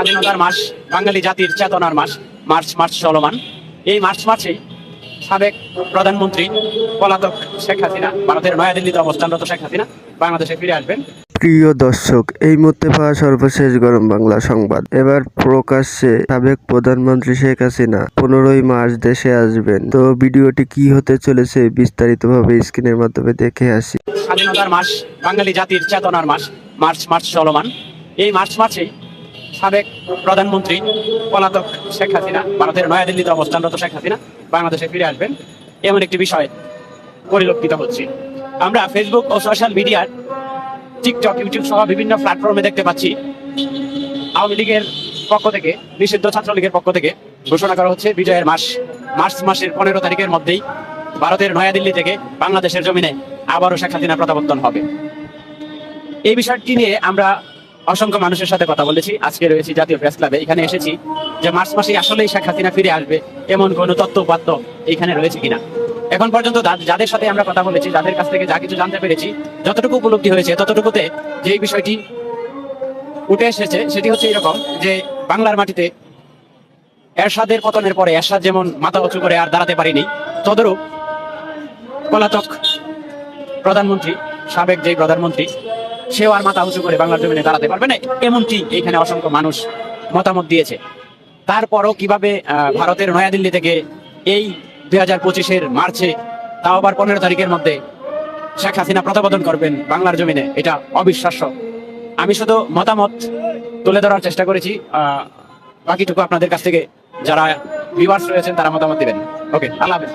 স্বাধীনতার মাস, বাঙালি জাতির চেতনার মাস। মার্চ চলমান। এই মাসেই সাবেক প্রধানমন্ত্রী পলাতক শেখ হাসিনা, ভারতের নয়াদিল্লিতে অবস্থানরত শেখ হাসিনা বাংলাদেশে ফিরে আসবেন। প্রিয় দর্শক, এই মুহূর্তে পাওয়া সর্বশেষ গরম বাংলা সংবাদ। এবার প্রকাশ্যে সাবেক প্রধানমন্ত্রী শেখ হাসিনা 15ই মার্চ দেশে আসবেন। তো ভিডিওটি কি হতে চলেছে বিস্তারিতভাবে স্ক্রিনের মাধ্যমে দেখে আসি। স্বাধীনতার মাস, বাঙালি জাতির চেতনার মাস। মার্চ চলমান। এই মাসেই সাবেক প্রধানমন্ত্রী পলাতক শেখ হাসিনা, ভারতের নয়াদিল্লিতে অবস্থানরত শেখ হাসিনা বাংলাদেশে ফিরে আসবেন, এমন একটি বিষয় পরিলক্ষিত হচ্ছে। আমরা ফেসবুক ও সোশ্যাল মিডিয়ার টিকটক, ইউটিউব সহ বিভিন্ন প্ল্যাটফর্মে দেখতে পাচ্ছি আওয়ামী লীগের পক্ষ থেকে, নিষিদ্ধ ছাত্রলীগের পক্ষ থেকে ঘোষণা করা হচ্ছে বিজয়ের মার্চ মাসের 15 তারিখের মধ্যেই ভারতের নয়াদিল্লি থেকে বাংলাদেশের জমিনে আবারও শেখ হাসিনা প্রত্যাবর্তন হবে। এই বিষয়টি নিয়ে আমরা অসংখ্য মানুষের সাথে কথা বলেছি। আজকে রয়েছি জাতীয় প্রেস ক্লাবে। এখানে এসেছি যে মার্চ মাসে আসলেই শেখ হাসিনা ফিরে আসবে এমন কোনো তথ্য এখানে রয়েছে কিনা। এখন পর্যন্ত যাদের সাথে আমরা কথা বলেছি, যাদের কাছ থেকে যা কিছু জানতে পেরেছি, যতটুকু উপলব্ধি হয়েছে ততটুকুতে যে বিষয়টি উঠে এসেছে সেটি হচ্ছে এরকম যে বাংলার মাটিতে এরশাদের পতনের পরে এরশাদ যেমন মাথা উঁচু করে আর দাঁড়াতে পারেনি, তদরূপ পলাতক প্রধানমন্ত্রী, সাবেক যে প্রধানমন্ত্রী, সেও আর মাথা উঁচু করে বাংলার জমিনে দাঁড়াতে পারবে না, এমনটি এখানে অসংখ্য মানুষ মতামত দিয়েছে। তারপরও কিভাবে ভারতের নয়াদিল্লি থেকে এই 2025-এর মার্চে, তাও আবার 15 তারিখের মধ্যে শেখ হাসিনা প্রত্যাবর্তন করবেন বাংলার জমিনে, এটা অবিশ্বাস্য। আমি শুধু মতামত তুলে ধরার চেষ্টা করেছি, বাকিটুকু আপনাদের কাছ থেকে যারা ভিউয়ার্স রয়েছেন তারা মতামত দিবেন। ওকে, আল্লাহ হাফেজ।